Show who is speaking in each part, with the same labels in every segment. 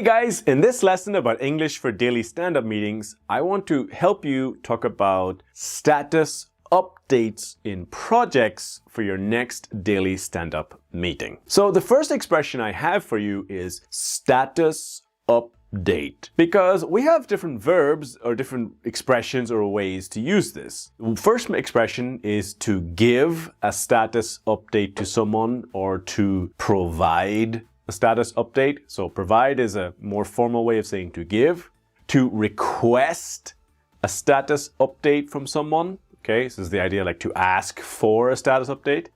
Speaker 1: Hey guys, in this lesson about English for daily stand-up meetings, I want to help you talk about status updates in projects for your next daily stand-up meeting. So the first expression I have for you is status update, because we have different verbs or different expressions or ways to use this. The first expression is to give a status update to someone or to provide a status update. So provide is a more formal way of saying to give. To request a status update from someone. Okay, so this is the idea like to ask for a status update.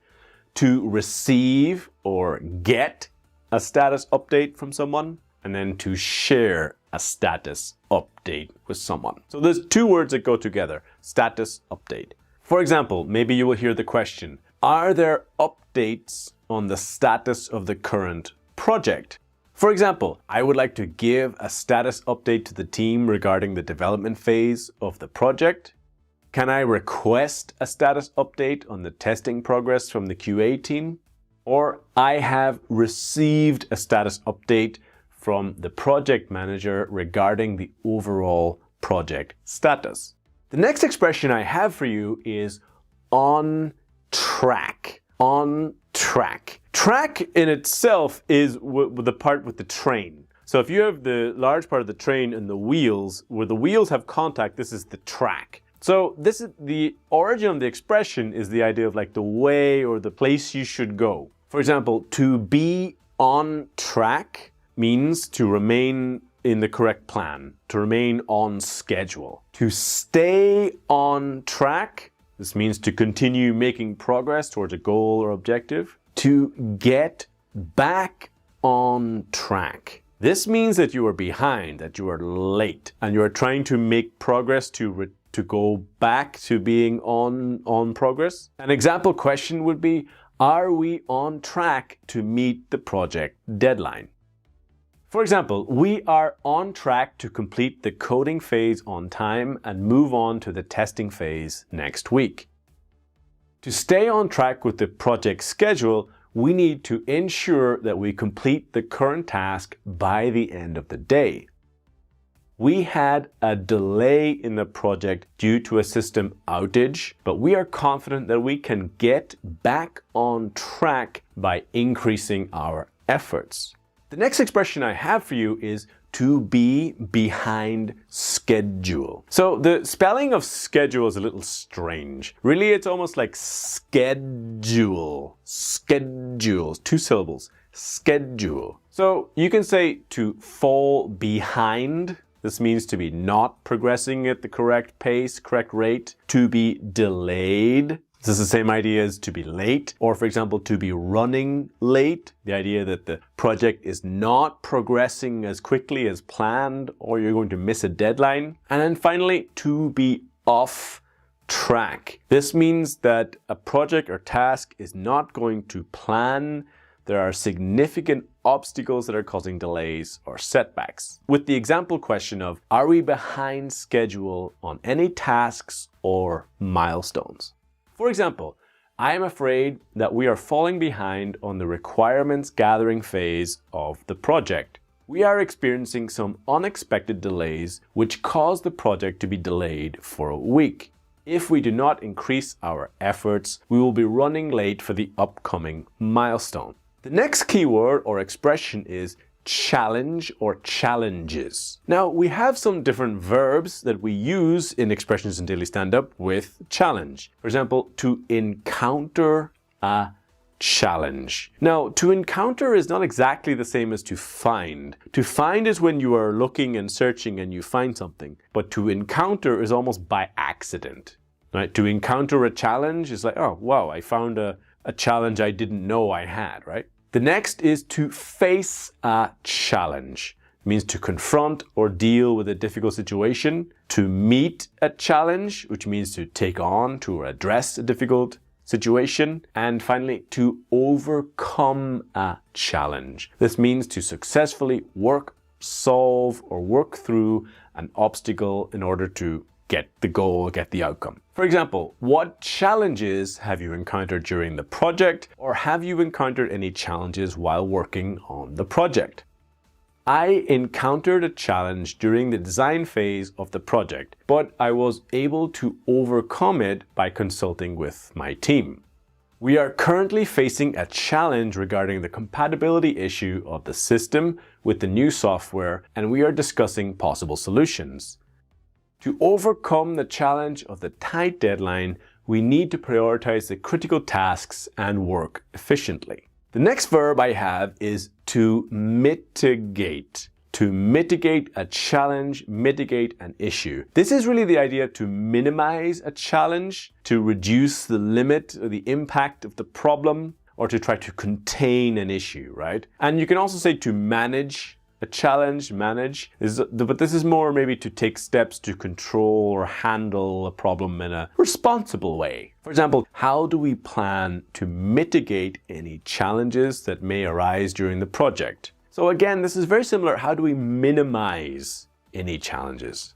Speaker 1: To receive or get a status update from someone. And then to share a status update with someone. So there's two words that go together, status update. For example, maybe you will hear the question, are there updates on the status of the current project? For example, I would like to give a status update to the team regarding the development phase of the project. Can I request a status update on the testing progress from the QA team? Or I have received a status update from the project manager regarding the overall project status. The next expression I have for you is on track. On track. Track in itself is the part with the train. So if you have the large part of the train and the wheels, where the wheels have contact, this is the track. So this is the origin of the expression is the idea of like the way or the place you should go. For example, to be on track means to remain in the correct plan, to remain on schedule. To stay on track, this means to continue making progress towards a goal or objective. To get back on track. This means that you are behind, that you are late, and you are trying to make progress to go back to being on progress. An example question would be, are we on track to meet the project deadline? For example, we are on track to complete the coding phase on time and move on to the testing phase next week. To stay on track with the project schedule, we need to ensure that we complete the current task by the end of the day. We had a delay in the project due to a system outage, but we are confident that we can get back on track by increasing our efforts. The next expression I have for you is to be behind schedule. So the spelling of schedule is a little strange. Really, it's almost like schedule. Schedule, two syllables. Schedule. So you can say to fall behind. This means to be not progressing at the correct pace, correct rate. To be delayed. This is the same idea as to be late, or for example, to be running late. The idea that the project is not progressing as quickly as planned, or you're going to miss a deadline. And then finally, to be off track. This means that a project or task is not going to plan. There are significant obstacles that are causing delays or setbacks. With the example question of, are we behind schedule on any tasks or milestones? For example, I am afraid that we are falling behind on the requirements gathering phase of the project. We are experiencing some unexpected delays which cause the project to be delayed for a week. If we do not increase our efforts, we will be running late for the upcoming milestone. The next keyword or expression is challenge or challenges. Now, we have some different verbs that we use in expressions in daily stand-up with challenge. For example, to encounter a challenge. Now, to encounter is not exactly the same as to find. To find is when you are looking and searching and you find something. But to encounter is almost by accident. Right? To encounter a challenge is like, oh, wow, I found a challenge I didn't know I had, right? The next is to face a challenge. It means to confront or deal with a difficult situation. To meet a challenge, which means to take on, to address a difficult situation. And finally, to overcome a challenge. This means to successfully solve or work through an obstacle in order to get the goal, get the outcome. For example, what challenges have you encountered during the project, or have you encountered any challenges while working on the project? I encountered a challenge during the design phase of the project, but I was able to overcome it by consulting with my team. We are currently facing a challenge regarding the compatibility issue of the system with the new software, and we are discussing possible solutions. To overcome the challenge of the tight deadline, we need to prioritize the critical tasks and work efficiently. The next verb I have is to mitigate. To mitigate a challenge, mitigate an issue. This is really the idea to minimize a challenge, to reduce the limit or the impact of the problem, or to try to contain an issue, right? And you can also say to manage a challenge, but this is more maybe to take steps to control or handle a problem in a responsible way. For example, how do we plan to mitigate any challenges that may arise during the project? So again, this is very similar. How do we minimize any challenges?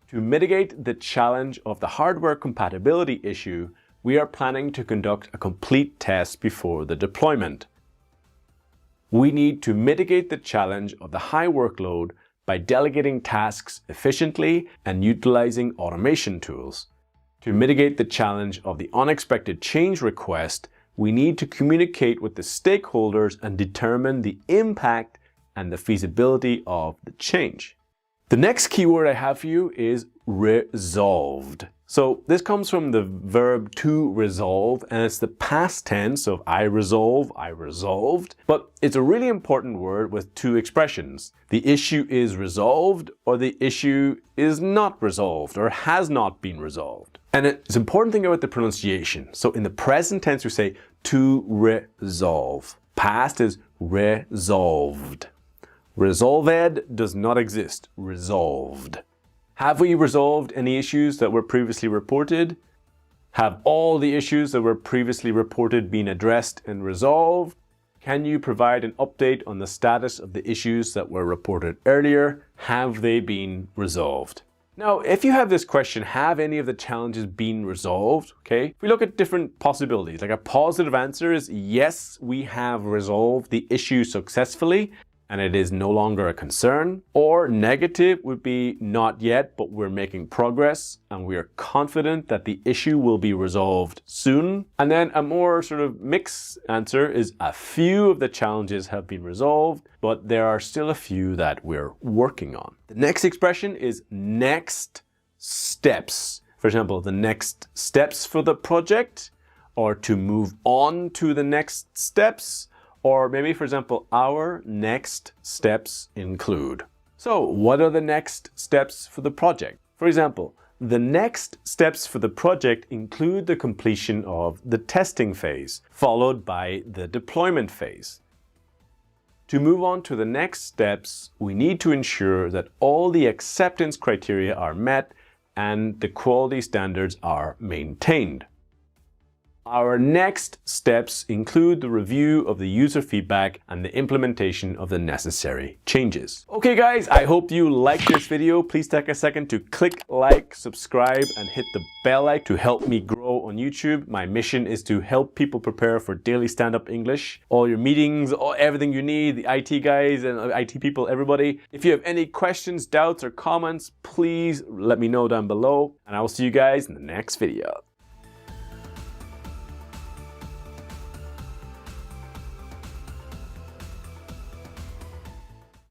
Speaker 1: To mitigate the challenge of the hardware compatibility issue, we are planning to conduct a complete test before the deployment. We need to mitigate the challenge of the high workload by delegating tasks efficiently and utilizing automation tools. To mitigate the challenge of the unexpected change request, we need to communicate with the stakeholders and determine the impact and the feasibility of the change. The next keyword I have for you is resolved. So this comes from the verb to resolve, and it's the past tense of I resolve, I resolved. But it's a really important word with two expressions. The issue is resolved, or the issue is not resolved, or has not been resolved. And it's important thing about the pronunciation. So in the present tense, we say to resolve. Past is resolved. Resolved does not exist. Resolved. Have we resolved any issues that were previously reported? Have all the issues that were previously reported been addressed and resolved? Can you provide an update on the status of the issues that were reported earlier? Have they been resolved? Now, if you have this question, have any of the challenges been resolved? Okay, if we look at different possibilities, like a positive answer is yes, we have resolved the issue successfully and it is no longer a concern. Or negative would be not yet, but we're making progress and we are confident that the issue will be resolved soon. And then a more sort of mixed answer is a few of the challenges have been resolved, but there are still a few that we're working on. The next expression is next steps. For example, the next steps for the project, or to move on to the next steps. Or maybe, for example, our next steps include. So what are the next steps for the project? For example, the next steps for the project include the completion of the testing phase, followed by the deployment phase. To move on to the next steps, we need to ensure that all the acceptance criteria are met and the quality standards are maintained. Our next steps include the review of the user feedback and the implementation of the necessary changes. Okay guys, I hope you liked this video. Please take a second to click like, subscribe, and hit the bell icon to help me grow on YouTube. My mission is to help people prepare for daily stand-up English. All your meetings, everything you need, the IT guys and IT people, everybody. If you have any questions, doubts, or comments, please let me know down below. And I will see you guys in the next video.